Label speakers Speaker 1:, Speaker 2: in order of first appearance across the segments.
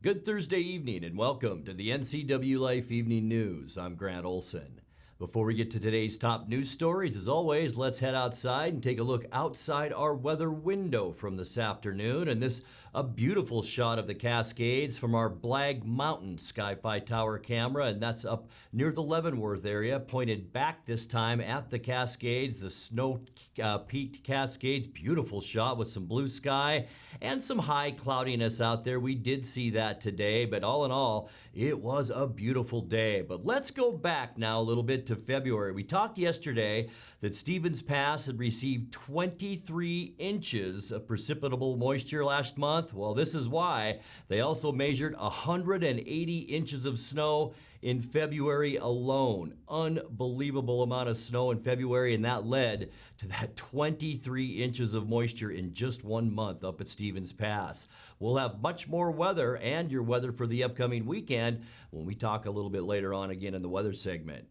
Speaker 1: Good Thursday evening and welcome to the NCWLIFE Evening News. I'm Grant Olson. Before we get to today's top news stories, as always, let's head outside and take a look outside our weather window from this afternoon. And this, a beautiful shot of the Cascades from our Blag Mountain Sky-Fi Tower camera. And that's up near the Leavenworth area, pointed back this time at the Cascades, the snow-peaked Cascades. Beautiful shot with some blue sky and some high cloudiness out there. We did see that today, but all in all, it was a beautiful day. But let's go back now a little bit to February. We talked yesterday that Stevens Pass had received 23 inches of precipitable moisture last month. Well, this is why. They also measured 180 inches of snow in February alone. Unbelievable amount of snow in February, and that led to that 23 inches of moisture in just 1 month up at Stevens Pass. We'll have much more weather and your weather for the upcoming weekend when we talk a little bit later on again in the weather segment.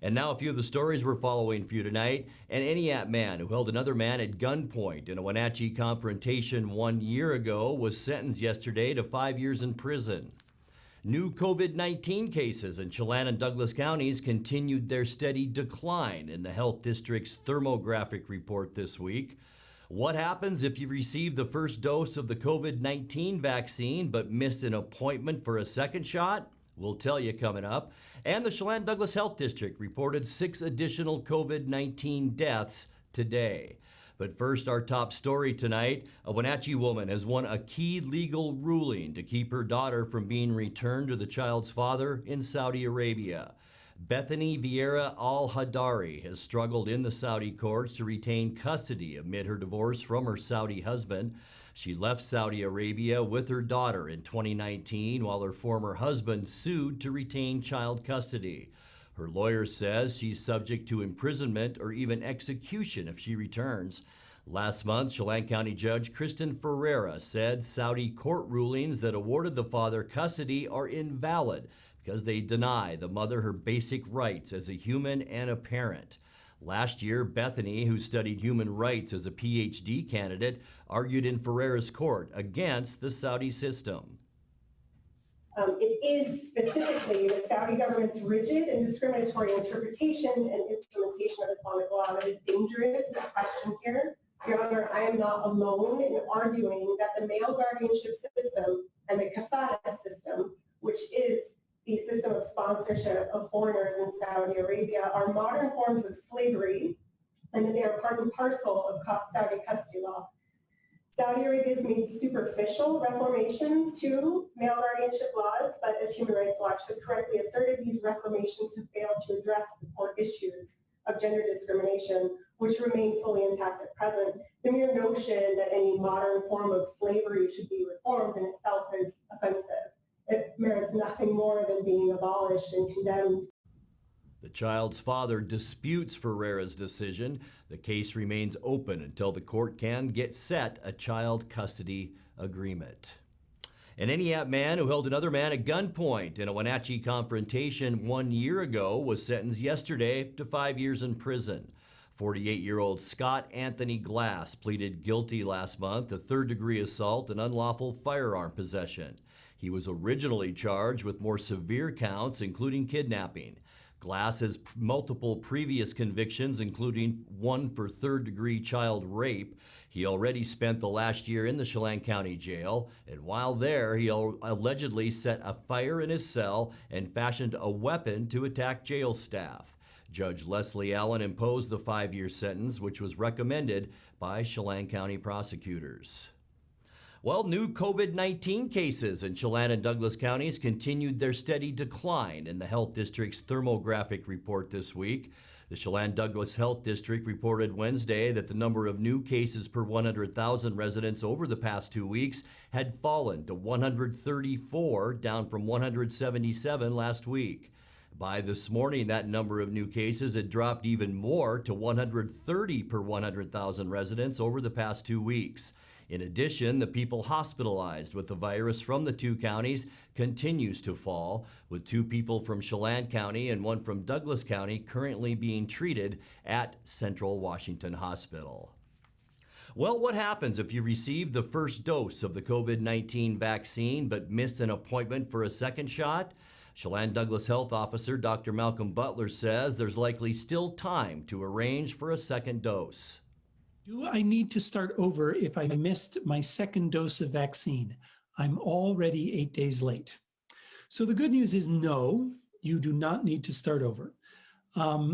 Speaker 1: And now a few of the stories we're following for you tonight. An Entiat man who held another man at gunpoint in a Wenatchee confrontation 1 year ago was sentenced yesterday to 5 years in prison. New COVID-19 cases in Chelan and Douglas counties continued their steady decline in the health district's Thermographic report this week. What happens if you receive the first dose of the COVID-19 vaccine but missed an appointment for a second shot? We'll tell you coming up. And the Chelan-Douglas Health District reported 6 additional COVID-19 deaths today. But first, our top story tonight. A Wenatchee woman has won a key legal ruling to keep her daughter from being returned to the child's father in Saudi Arabia. Bethany Vieira Al-Hadari has struggled in the Saudi courts to retain custody amid her divorce from her Saudi husband. She left Saudi Arabia with her daughter in 2019 while her former husband sued to retain child custody. Her lawyer says she's subject to imprisonment or even execution if she returns. Last month, Chelan County Judge Kristen Ferreira said Saudi court rulings that awarded the father custody are invalid because they deny the mother her basic rights as a human and a parent. Last year, Bethany, who studied human rights as a PhD candidate, argued in Ferreira's court against the Saudi system.
Speaker 2: It is specifically the Saudi government's rigid and discriminatory interpretation and implementation of Islamic law that is dangerous and question here. Your Honor, I am not alone in arguing that the male guardianship system and the kafala system, which is the system of sponsorship of foreigners in Saudi Arabia, are modern forms of slavery, and that they are part and parcel of Saudi custody law. Saudi Arabia has made superficial reformations to male guardianship laws, but as Human Rights Watch has correctly asserted, these reformations have failed to address the core issues of gender discrimination, which remain fully intact at present. The mere notion that any modern form of slavery should be reformed in itself is offensive. It merits nothing more than being abolished and condemned.
Speaker 1: The child's father disputes Ferreira's decision. The case remains open until the court can get set a child custody agreement. An Entiat man who held another man at gunpoint in a Wenatchee confrontation 1 year ago was sentenced yesterday to 5 years in prison. 48-year-old Scott Anthony Glass pleaded guilty last month to third-degree assault and unlawful firearm possession. He was originally charged with more severe counts, including kidnapping. Glass has multiple previous convictions, including one for third-degree child rape. He already spent the last year in the Chelan County Jail, and while there, he allegedly set a fire in his cell and fashioned a weapon to attack jail staff. Judge Leslie Allen imposed the 5-year sentence, which was recommended by Chelan County prosecutors. Well, new COVID-19 cases in Chelan and Douglas counties continued their steady decline in the health district's Thermographic report this week. The Chelan-Douglas Health District reported Wednesday that the number of new cases per 100,000 residents over the past 2 weeks had fallen to 134, down from 177 last week. By this morning, that number of new cases had dropped even more to 130 per 100,000 residents over the past 2 weeks. In addition, the people hospitalized with the virus from the two counties continues to fall, with 2 people from Chelan County and 1 from Douglas County currently being treated at Central Washington Hospital. Well, what happens if you receive the first dose of the COVID-19 vaccine but missed an appointment for a second shot? Chelan Douglas Health Officer Dr. Malcolm Butler says there's likely still time to arrange for a second dose.
Speaker 3: Do I need to start over if I missed my second dose of vaccine? I'm already 8 days late. So the good news is no, you do not need to start over.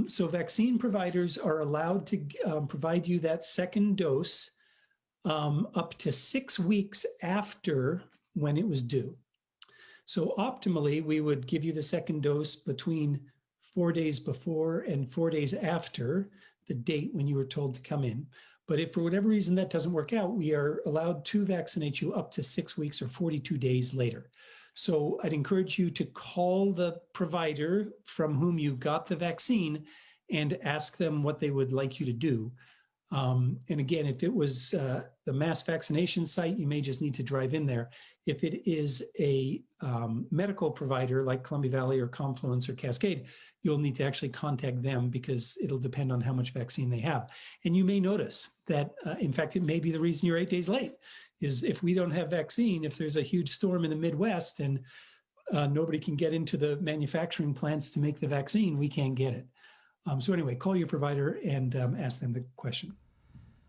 Speaker 3: So vaccine providers are allowed to provide you that second dose up to 6 weeks after when it was due. So optimally, we would give you the second dose between 4 days before and 4 days after the date when you were told to come in. But if for whatever reason that doesn't work out, we are allowed to vaccinate you up to 6 weeks or 42 days later. So I'd encourage you to call the provider from whom you got the vaccine and ask them what they would like you to do. And again, if it was the mass vaccination site, you may just need to drive in there. If it is a medical provider like Columbia Valley or Confluence or Cascade, you'll need to actually contact them because it'll depend on how much vaccine they have. And you may notice that, in fact, it may be the reason you're 8 days late, is if we don't have vaccine, if there's a huge storm in the Midwest and nobody can get into the manufacturing plants to make the vaccine, we can't get it. So anyway, call your provider and ask them the question.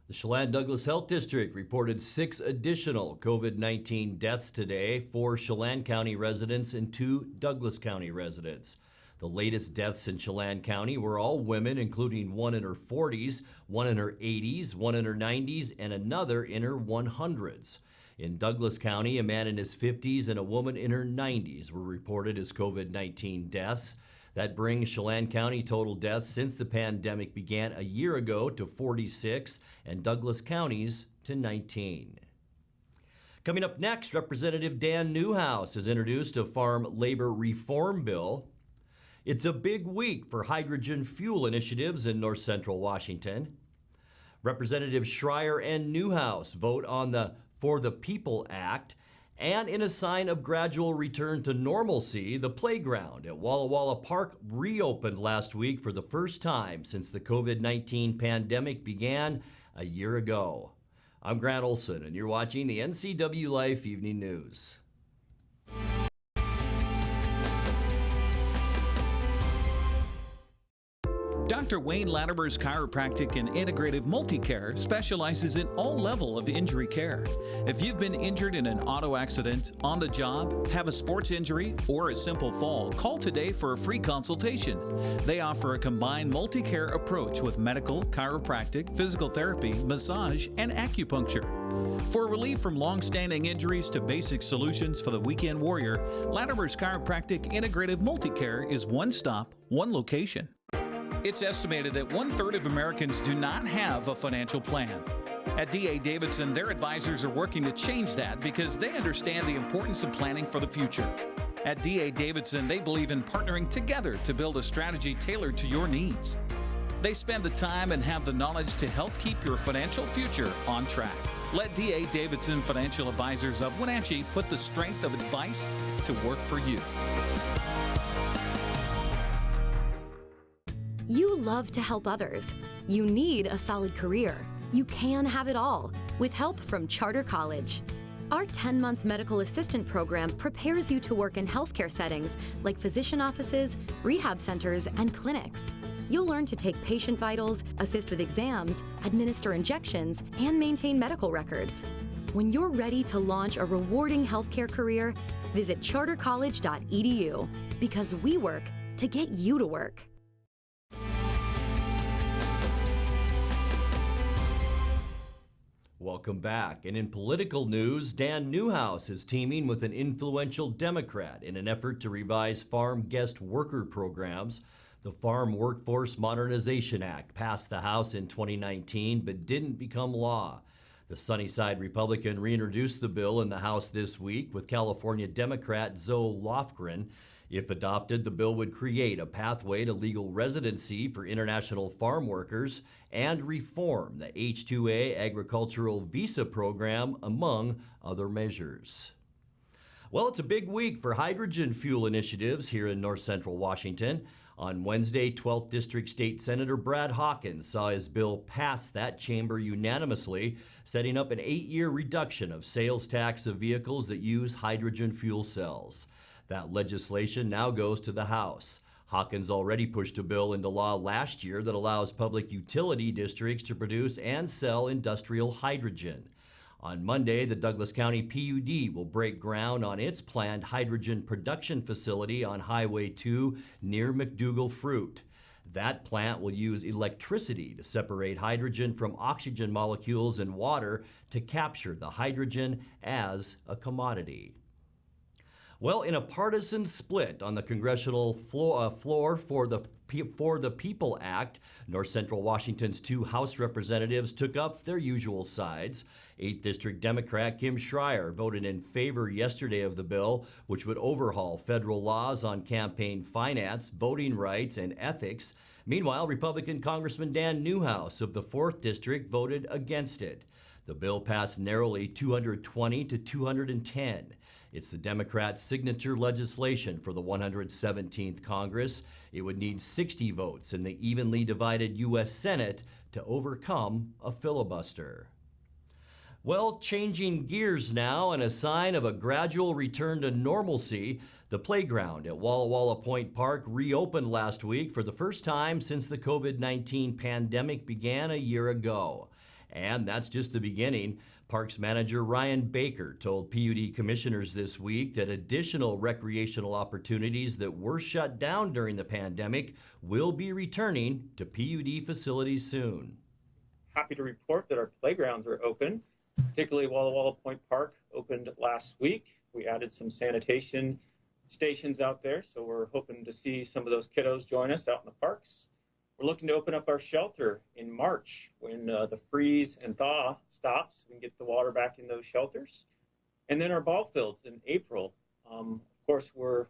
Speaker 1: The Chelan Douglas Health District reported 6 additional COVID-19 deaths today, 4 Chelan County residents and 2 Douglas County residents. The latest deaths in Chelan County were all women, including one in her 40s, one in her 80s, one in her 90s, and another in her 100s. In Douglas County, a man in his 50s and a woman in her 90s were reported as COVID-19 deaths. That brings Chelan County total deaths since the pandemic began a year ago to 46 and Douglas County's to 19. Coming up next, Representative Dan Newhouse has introduced a farm labor reform bill. It's a big week for hydrogen fuel initiatives in north central Washington. Representative Schreier and Newhouse vote on the For the People Act. And in a sign of gradual return to normalcy, the playground at Walla Walla Park reopened last week for the first time since the COVID-19 pandemic began a year ago. I'm Grant Olson, and you're watching the NCWLIFE Evening News.
Speaker 4: Dr. Wayne Latimer's Chiropractic and Integrative Multicare specializes in all level of injury care. If you've been injured in an auto accident, on the job, have a sports injury, or a simple fall, call today for a free consultation. They offer a combined multi-care approach with medical, chiropractic, physical therapy, massage, and acupuncture. For relief from long-standing injuries to basic solutions for the weekend warrior, Latimer's Chiropractic Integrative Multicare is one stop, one location. It's estimated that 1/3 of Americans do not have a financial plan. At D.A. Davidson, their advisors are working to change that because they understand the importance of planning for the future. At D.A. Davidson, they believe in partnering together to build a strategy tailored to your needs. They spend the time and have the knowledge to help keep your financial future on track. Let D.A. Davidson Financial Advisors of Wenatchee put the strength of advice to work for you.
Speaker 5: You love to help others. You need a solid career. You can have it all with help from Charter College. Our 10-month medical assistant program prepares you to work in healthcare settings like physician offices, rehab centers, and clinics. You'll learn to take patient vitals, assist with exams, administer injections, and maintain medical records. When you're ready to launch a rewarding healthcare career, visit chartercollege.edu because we work to get you to work.
Speaker 1: Welcome back. And in political news, Dan Newhouse is teaming with an influential Democrat in an effort to revise farm guest worker programs. The Farm Workforce Modernization Act passed the House in 2019 but didn't become law. The Sunnyside Republican reintroduced the bill in the House this week with California Democrat Zoe Lofgren. If adopted, the bill would create a pathway to legal residency for international farm workers and reform the H-2A agricultural visa program, among other measures. Well, it's a big week for hydrogen fuel initiatives here in north central Washington. On Wednesday, 12th District State Senator Brad Hawkins saw his bill pass that chamber unanimously, setting up an 8-year reduction of sales tax of vehicles that use hydrogen fuel cells. That legislation now goes to the House. Hawkins already pushed a bill into law last year that allows public utility districts to produce and sell industrial hydrogen. On Monday, the Douglas County PUD will break ground on its planned hydrogen production facility on Highway 2 near McDougall Fruit. That plant will use electricity to separate hydrogen from oxygen molecules in water to capture the hydrogen as a commodity. Well, in a partisan split on the congressional floor for the People Act, North Central Washington's 2 House representatives took up their usual sides. 8th District Democrat Kim Schreier voted in favor yesterday of the bill, which would overhaul federal laws on campaign finance, voting rights, and ethics. Meanwhile, Republican Congressman Dan Newhouse of the 4th District voted against it. The bill passed narrowly 220 to 210. It's the Democrats' signature legislation for the 117th Congress. It would need 60 votes in the evenly divided U.S. Senate to overcome a filibuster. Well, changing gears now and a sign of a gradual return to normalcy, the playground at Walla Walla Point Park reopened last week for the first time since the COVID-19 pandemic began a year ago. And that's just the beginning. Parks manager Ryan Baker told PUD commissioners this week that additional recreational opportunities that were shut down during the pandemic will be returning to PUD facilities soon.
Speaker 6: Happy to report that our playgrounds are open, particularly Walla Walla Point Park opened last week. We added some sanitation stations out there, so we're hoping to see some of those kiddos join us out in the parks. We're looking to open up our shelter in March when the freeze and thaw stops. We can get the water back in those shelters. And then our ball fields in April. Of course, we're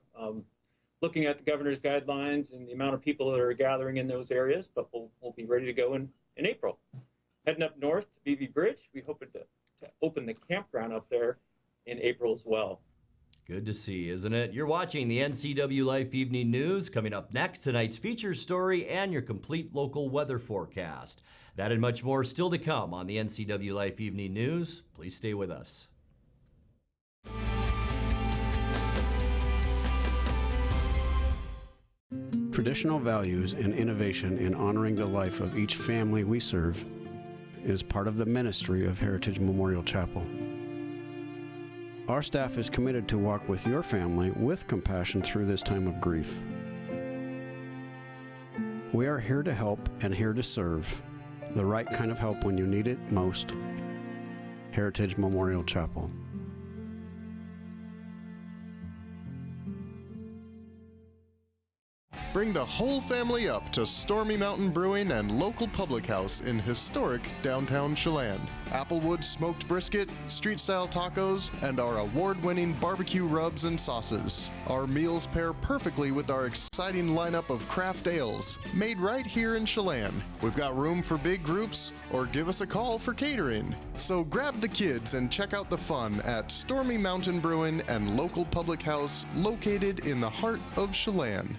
Speaker 6: looking at the governor's guidelines and the amount of people that are gathering in those areas, but we'll be ready to go in April. Heading up north to Beebe Bridge, we hope to open the campground up there in April as well.
Speaker 1: Good to see, isn't it? You're watching the NCWLIFE Evening News. Coming up next, tonight's feature story and your complete local weather forecast. That and much more still to come on the NCWLIFE Evening News. Please stay with us.
Speaker 7: Traditional values and innovation in honoring the life of each family we serve is part of the ministry of Heritage Memorial Chapel. Our staff is committed to walk with your family with compassion through this time of grief. We are here to help and here to serve, the right kind of help when you need it most. Heritage Memorial Chapel.
Speaker 8: Bring the whole family up to Stormy Mountain Brewing and local public house in historic downtown Chelan. Applewood smoked brisket, street-style tacos, and our award-winning barbecue rubs and sauces. Our meals pair perfectly with our exciting lineup of craft ales, made right here in Chelan. We've got room for big groups, or give us a call for catering. So grab the kids and check out the fun at Stormy Mountain Brewing and local public house located in the heart of Chelan.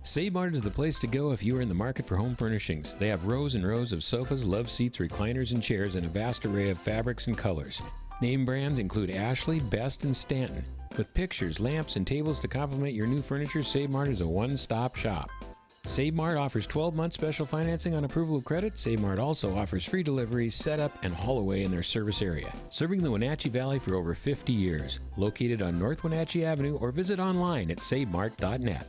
Speaker 9: Save Mart is the place to go if you are in the market for home furnishings. They have rows and rows of sofas, love seats, recliners, and chairs in a vast array of fabrics and colors. Name brands include Ashley, Best, and Stanton. With pictures, lamps, and tables to complement your new furniture, Save Mart is a one-stop shop. Save Mart offers 12-month special financing on approval of credit. Save Mart also offers free delivery, setup, and haul away in their service area. Serving the Wenatchee Valley for over 50 years. Located on North Wenatchee Avenue or visit online at savemart.net.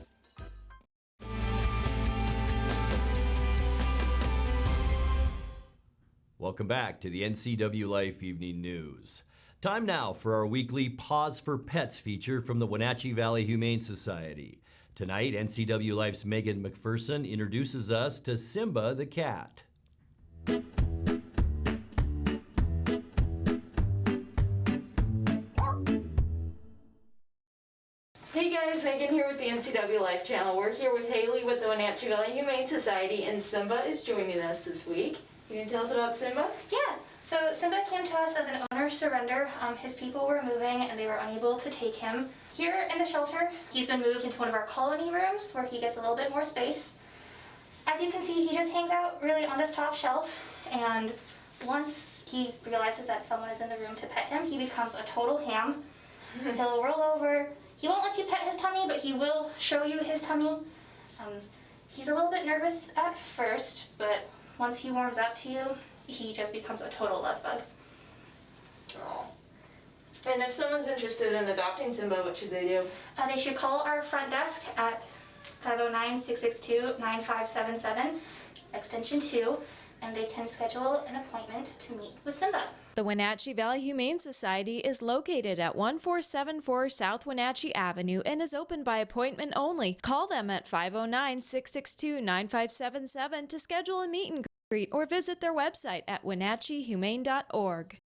Speaker 1: Welcome back to the NCWLIFE Evening News. Time now for our weekly Pause for Pets feature from the Wenatchee Valley Humane Society. Tonight, NCWLIFE's Megan McPherson introduces us to Simba the cat.
Speaker 10: Hey guys, Megan here with the NCWLIFE channel. We're here with Haley with the Wenatchee Valley Humane Society, and Simba is joining us this week. Can you tell us about Simba?
Speaker 11: Yeah, So Simba came to us as an owner surrender. His people were moving and they were unable to take him. Here in the shelter, he's been moved into one of our colony rooms where he gets a little bit more space. As you can see, he just hangs out really on this top shelf, and once he realizes that someone is in the room to pet him, he becomes a total ham. He'll roll over. He won't let you pet his tummy, but he will show you his tummy. He's a little bit nervous at first, but once he warms up to you, he just becomes a total love bug.
Speaker 10: Oh. And if someone's interested in adopting Simba, what should they do?
Speaker 11: They should call our front desk at 509-662-9577, extension 2, and they can schedule an appointment to meet with Simba.
Speaker 12: The Wenatchee Valley Humane Society is located at 1474 South Wenatchee Avenue and is open by appointment only. Call them at 509-662-9577 to schedule a meet and greet or visit their website at wenatcheehumane.org.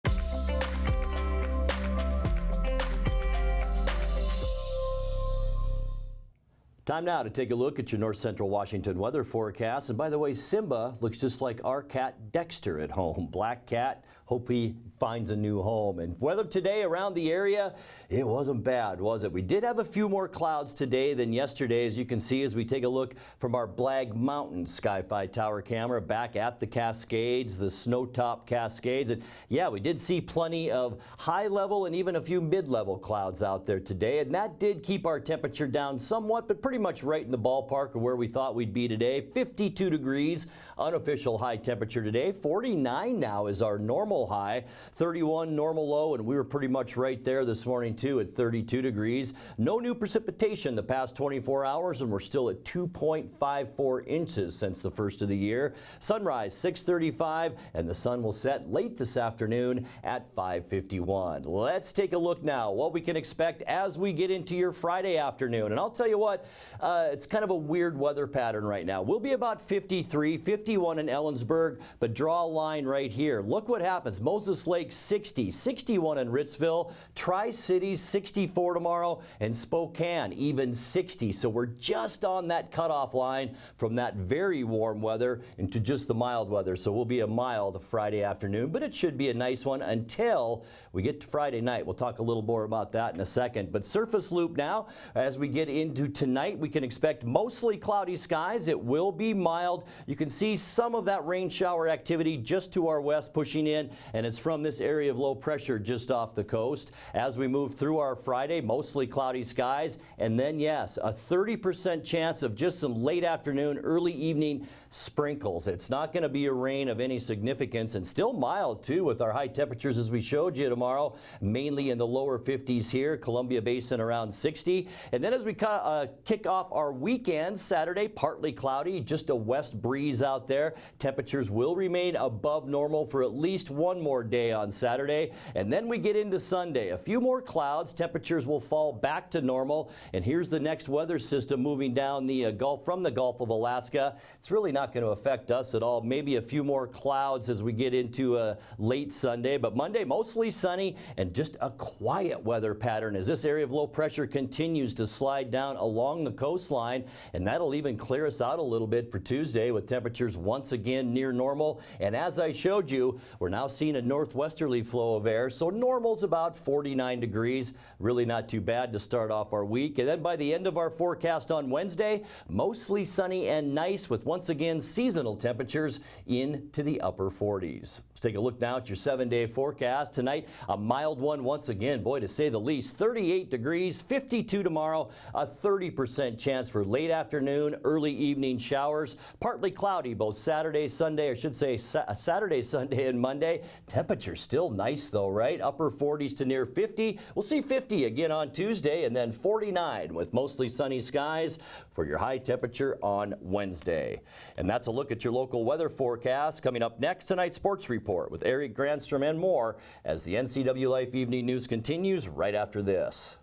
Speaker 1: Time now to take a look at your North Central Washington weather forecast. And by the way, Simba looks just like our cat Dexter at home. Black cat. Hope he finds a new home. And weather today around the area, it wasn't bad, was it? We did have a few more clouds today than yesterday, as you can see as we take a look from our Blag Mountain Sky-Fi Tower camera back at the Cascades, the Snowtop Cascades. And yeah, we did see plenty of high level and even a few mid-level clouds out there today. And that did keep our temperature down somewhat, but pretty much right in the ballpark of where we thought we'd be today. 52 degrees, unofficial high temperature today. 49 now is our normal high, 31 normal low, and we were pretty much right there this morning too at 32 degrees. No new precipitation the past 24 hours, and we're still at 2.54 inches since the first of the year. Sunrise 6:35, and the sun will set late this afternoon at 5:51. Let's take a look now what we can expect as we get into your Friday afternoon. And I'll tell you what, it's kind of a weird weather pattern right now. We'll be about 53, 51 in Ellensburg, but draw a line right here. Look what happens. Moses Lake 60, 61 in Ritzville, Tri-Cities 64 tomorrow, and Spokane even 60. So we're just on that cutoff line from that very warm weather into just the mild weather. So we'll be a mild Friday afternoon, but it should be a nice one until we get to Friday night. We'll talk a little more about that in a second. But surface loop now, as we get into tonight, we can expect mostly cloudy skies. It will be mild. You can see some of that rain shower activity just to our west pushing in, and it's from this area of low pressure just off the coast. As we move through our Friday, mostly cloudy skies, and then yes, a 30% chance of just some late afternoon, early evening sprinkles. It's not going to be a rain of any significance, and still mild too with our high temperatures as we showed you tomorrow, mainly in the lower 50s here, Columbia Basin around 60. And then as we kick off our weekend, Saturday, partly cloudy, just a west breeze out there. Temperatures will remain above normal for at least one more day on Saturday. And then we get into Sunday. A few more clouds. Temperatures will fall back to normal. And here's the next weather system moving down the Gulf from the Gulf of Alaska. It's really not going to affect us at all. Maybe a few more clouds as we get into late Sunday. But Monday, mostly sunny and just a quiet weather pattern as this area of low pressure continues to slide down along the coastline. And that'll even clear us out a little bit for Tuesday with temperatures once again near normal. And as I showed you, we're now seeing a northwesterly flow of air. So normal's about 49 degrees. Really not too bad to start off our week. And then by the end of our forecast on Wednesday, mostly sunny and nice with once again seasonal temperatures into the upper 40s. Let's take a look now at your 7-day forecast. Tonight, a mild one once again, boy, to say the least. 38 degrees, 52 tomorrow, a 30% chance for late afternoon, early evening showers. Partly cloudy both Saturday, Sunday, or I should say Saturday, Sunday, and Monday. Temperature still nice though, right? Upper 40s to near 50. We'll see 50 again on Tuesday, and then 49 with mostly sunny skies for your high temperature on Wednesday. And that's a look at your local weather forecast. Coming up next, tonight's sports report with Eric Granstrom and more as the NCWLIFE Evening News continues right after this.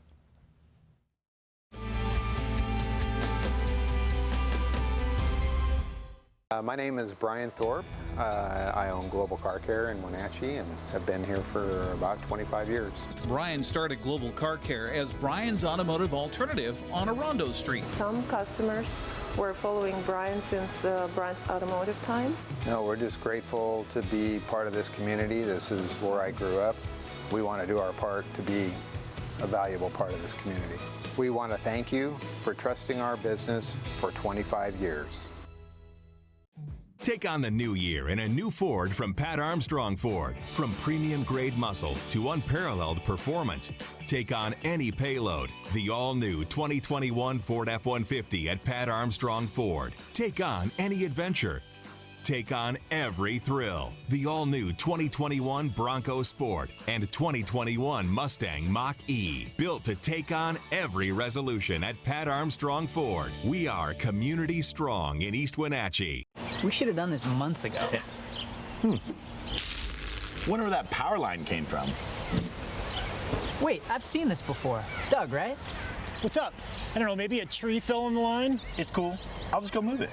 Speaker 13: My name is Brian Thorpe. I own Global Car Care in Wenatchee and have been here for about 25 years.
Speaker 4: Brian started Global Car Care as Brian's automotive alternative on Orondo Street.
Speaker 14: Some customers we're following Brian since Brian's automotive time.
Speaker 13: No, we're just grateful to be part of this community. This is where I grew up. We want to do our part to be a valuable part of this community. We want to thank you for trusting our business for 25 years.
Speaker 15: Take on the new year in a new Ford from Pat Armstrong Ford. From premium grade muscle to unparalleled performance. Take on any payload. The all-new 2021 Ford F-150 at Pat Armstrong Ford. Take on any adventure. Take on every thrill. The all-new 2021 Bronco Sport and 2021 Mustang Mach-e. Built to take on every resolution at Pat Armstrong Ford. We are community strong in East Wenatchee.
Speaker 16: We should have done this months ago.
Speaker 17: Wonder where that power line came from.
Speaker 16: Wait, I've seen this before. Doug, right?
Speaker 18: What's up? I don't know, maybe a tree fell in the line?
Speaker 17: It's cool. I'll just go move it.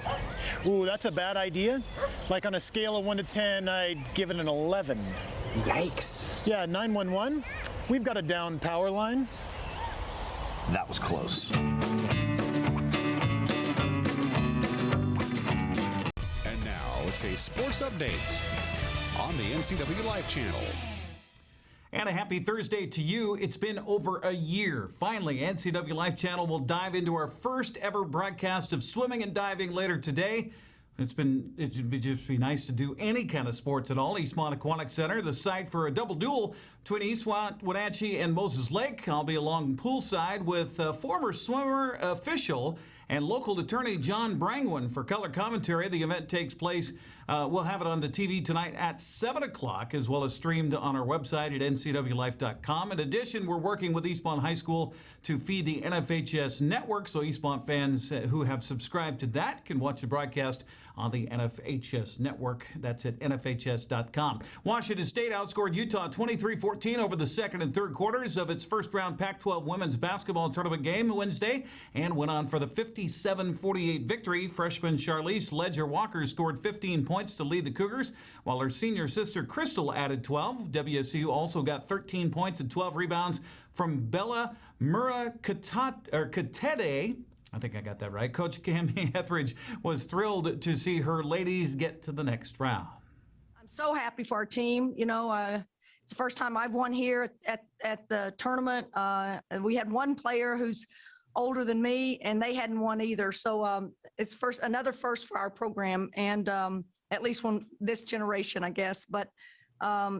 Speaker 18: Ooh, that's a bad idea. Like on a scale of 1 to 10, I'd give it an 11.
Speaker 16: Yikes.
Speaker 18: Yeah, 911, we've got a down power line.
Speaker 17: That was close.
Speaker 19: And now it's a sports update on the NCWLIFE channel.
Speaker 20: And a happy Thursday to you. It's been over a year. Finally, NCWLIFE channel will dive into our first ever broadcast of swimming and diving later today. It'd just be nice to do any kind of sports at all. Eastmont Aquatic Center, the site for a double duel between Eastmont, Wenatchee, and Moses Lake. I'll be along poolside with former swimmer, official, and local attorney John Brangwyn for color commentary. The event takes place, we'll have it on the TV tonight at 7 o'clock, as well as streamed on our website at ncwlife.com. In addition, we're working with Eastmont High School to feed the NFHS network, so Eastmont fans who have subscribed to that can watch the broadcast on the NFHS network. That's at nfhs.com. Washington State outscored Utah 23-14 over the second and third quarters of its first-round Pac-12 women's basketball tournament game Wednesday and went on for the 57-48 victory. Freshman Charlize Ledger-Walker scored 15 points to lead the Cougars, while her senior sister Crystal added 12. WSU also got 13 points and 12 rebounds from Bella Katede. I think I got that right. Coach Cammie Etheridge was thrilled to see her ladies get to the next round.
Speaker 21: I'm so happy for our team. You know, it's the first time I've won here at the tournament. We had one player who's older than me, and they hadn't won either. So it's another first for our program, and at least this generation, I guess. But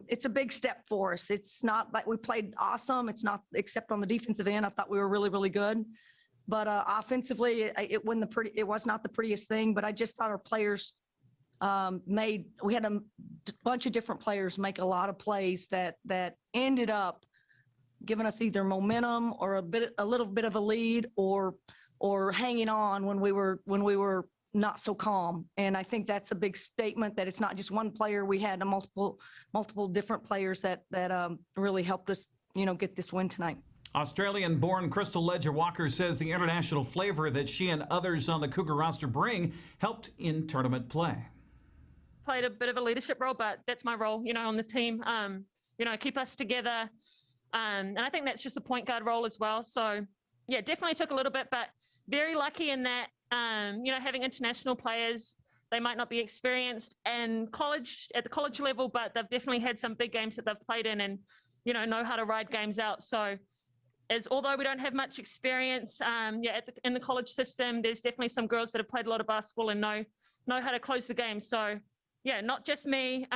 Speaker 21: it's a big step for us. It's not like we played awesome. It's not, except on the defensive end. I thought we were really, really good. But offensively, it was not the prettiest thing. But I just thought our players we had a bunch of different players make a lot of plays that ended up giving us either momentum or a little bit of a lead or hanging on when we were not so calm. And I think that's a big statement that it's not just one player. We had multiple different players that really helped us, get this win tonight.
Speaker 20: Australian-born Crystal Ledger-Walker says the international flavor that she and others on the Cougar roster bring helped in tournament play.
Speaker 22: Played a bit of a leadership role, but that's my role, on the team. Keep us together. And I think that's just a point guard role as well. So, yeah, definitely took a little bit, but very lucky in that, having international players, they might not be experienced at the college level, but they've definitely had some big games that they've played in and, know how to ride games out. So, although we don't have much experience, in the college system, there's definitely some girls that have played a lot of basketball and know how to close the game. So, yeah, not just me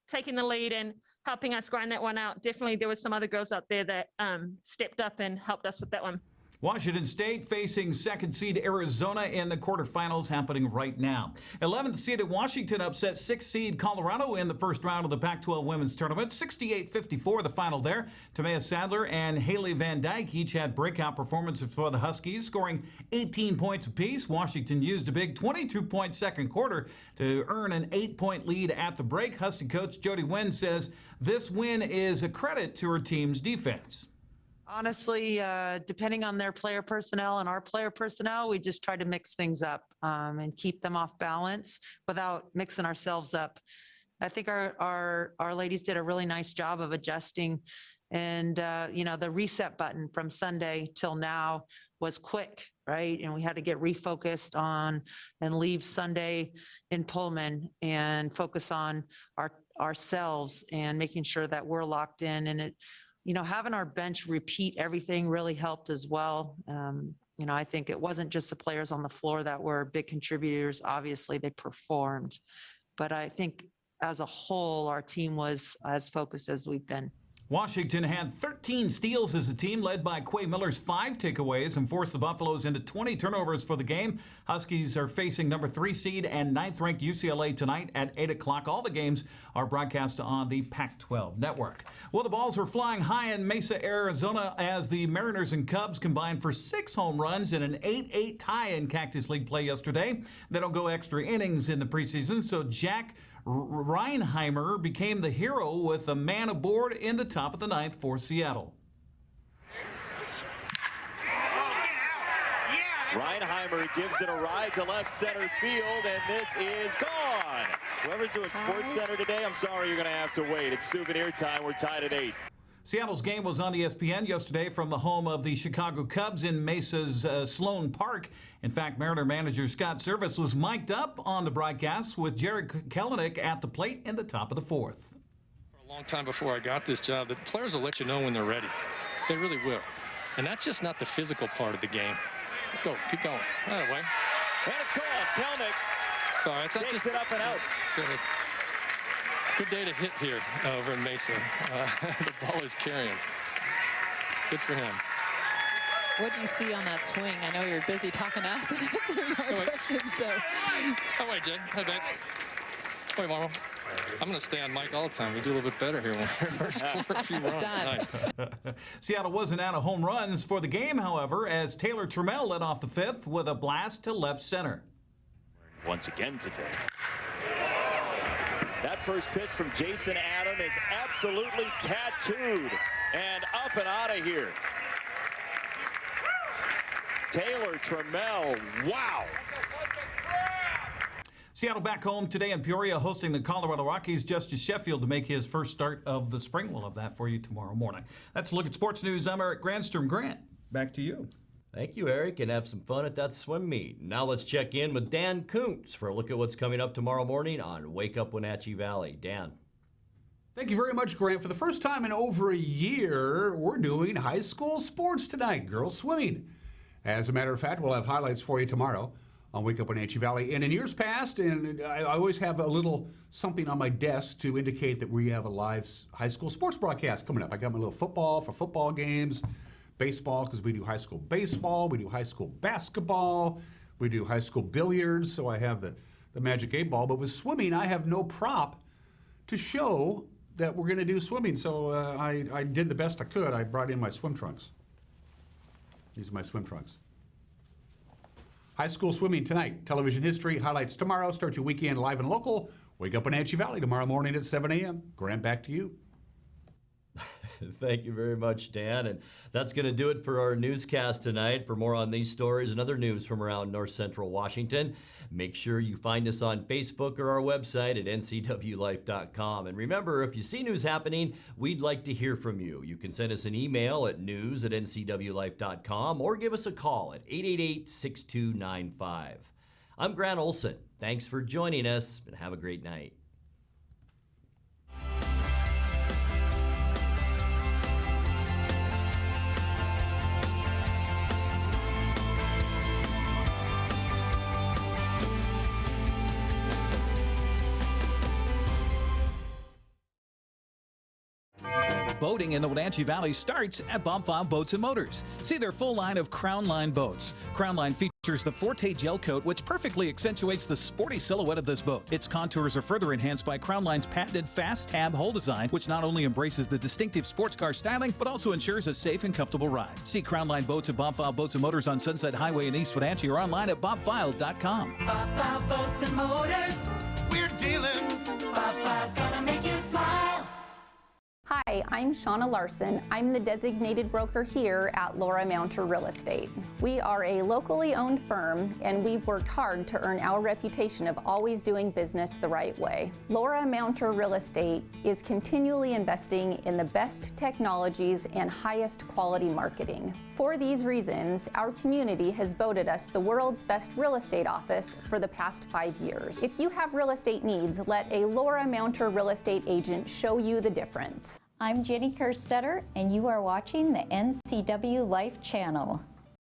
Speaker 22: taking the lead and helping us grind that one out. Definitely there was some other girls out there that stepped up and helped us with that one.
Speaker 20: Washington State facing second seed Arizona in the quarterfinals happening right now. 11th seeded Washington upset 6th seed Colorado in the first round of the Pac-12 women's tournament. 68-54 the final there. Tamea Sadler and Haley Van Dyke each had breakout performances for the Huskies, scoring 18 points apiece. Washington used a big 22-point second quarter to earn an 8-point lead at the break. Husky coach Jody Wynn says this win is a credit to her team's defense.
Speaker 23: Honestly, depending on their player personnel and our player personnel, we just try to mix things up and keep them off balance without mixing ourselves up. I think our ladies did a really nice job of adjusting And, the reset button from Sunday till now was quick, right? And we had to get refocused on and leave Sunday in Pullman and focus on ourselves and making sure that we're locked in. And it, having our bench repeat everything really helped as well. I think it wasn't just the players on the floor that were big contributors. Obviously, they performed. But I think as a whole, our team was as focused as we've been.
Speaker 20: Washington had 13 steals as a team, led by Quay Miller's 5 takeaways, and forced the Buffaloes into 20 turnovers for the game. Huskies are facing number 3 seed and 9th-ranked UCLA tonight at 8 o'clock. All the games are broadcast on the Pac-12 network. Well, the balls were flying high in Mesa, Arizona, as the Mariners and Cubs combined for 6 home runs in an 8-8 tie in Cactus League play yesterday. They don't go extra innings in the preseason, so Jack Reinheimer became the hero with a man aboard in the top of the 9th for Seattle.
Speaker 2: Reinheimer gives it a ride to left center field, and this is gone. Whoever's doing Sports Center today, I'm sorry, you're going to have to wait. It's souvenir time. We're tied at 8.
Speaker 20: Seattle's game was on ESPN yesterday from the home of the Chicago Cubs in Mesa's Sloan Park. In fact, Mariner manager Scott Service was mic'd up on the broadcast with Jared Kelenic at the plate in the top of the 4th.
Speaker 3: For a long time before I got this job, the players will let you know when they're ready. They really will. And that's just not the physical part of the game. Go, keep going. That way.
Speaker 2: And it's gone. Kelenic
Speaker 3: Sorry, it's
Speaker 2: takes it up and out.
Speaker 3: Good day to hit here over in Mesa. The ball is carrying. Good for him.
Speaker 5: What do you see on that swing? I know you're busy talking to us and answering our questions. So.
Speaker 3: Oh, wait, Jen. Head back. Wait, Marvel. I'm going to stay on mic all the time. We do a little bit better here when we're scoring a few runs. Nice.
Speaker 20: Seattle wasn't out of home runs for the game, however, as Taylor Trammell led off the 5th with a blast to left center.
Speaker 2: Once again today. That first pitch from Jason Adam is absolutely tattooed and up and out of here. Taylor Trammell, wow.
Speaker 20: Seattle back home today in Peoria, hosting the Colorado Rockies. Justice Sheffield to make his first start of the spring. We'll have that for you tomorrow morning. That's a look at sports news. I'm Eric Grandstrom. Grant, back to you.
Speaker 1: Thank you, Eric, and have some fun at that swim meet. Now let's check in with Dan Kuntz for a look at what's coming up tomorrow morning on Wake Up Wenatchee Valley. Dan.
Speaker 24: Thank you very much, Grant. For the first time in over a year, we're doing high school sports tonight, girls swimming. As a matter of fact, we'll have highlights for you tomorrow on Wake Up Wenatchee Valley. And in years past, and I always have a little something on my desk to indicate that we have a live high school sports broadcast coming up. I got my little football for football games, baseball because we do high school baseball, we do high school basketball, we do high school billiards, so I have the Magic 8 Ball. But with swimming, I have no prop to show that we're going to do swimming, so I did the best I could. I brought in my swim trunks. These are my swim trunks. High school swimming tonight. Television history highlights tomorrow. Start your weekend live and local. Wake Up Wenatchee Valley tomorrow morning at 7 a.m. Grant, back to you.
Speaker 1: Thank you very much, Dan. And that's going to do it for our newscast tonight. For more on these stories and other news from around North Central Washington, make sure you find us on Facebook or our website at ncwlife.com. And remember, if you see news happening, we'd like to hear from you. You can send us an email at news@ncwlife.com or give us a call at 888-6295. I'm Grant Olson. Thanks for joining us, and have a great night.
Speaker 4: Boating in the Wenatchee Valley starts at Bob File Boats and Motors. See their full line of Crown Line boats. Crown Line features the Forte gel coat, which perfectly accentuates the sporty silhouette of this boat. Its contours are further enhanced by Crown Line's patented fast tab hull design, which not only embraces the distinctive sports car styling, but also ensures a safe and comfortable ride. See Crown Line boats at Bob File Boats and Motors on Sunset Highway in East Wenatchee or online at bobfile.com.
Speaker 25: Bob File Boats and Motors, we're dealing. Bob File's gonna make you smile.
Speaker 26: Hi,
Speaker 6: Hi, I'm Shauna Larson. I'm the designated broker here at Laura Mounter Real Estate. We are a locally owned firm, and we've worked hard to earn our reputation of always doing business the right way. Laura Mounter Real Estate is continually investing in the best technologies and highest quality marketing. For these reasons, our community has voted us the world's best real estate office for the past 5 years. If you have real estate needs, let a Laura Mounter real estate agent show you the difference.
Speaker 7: I'm Jenny Kerstetter, and you are watching the NCW Life channel.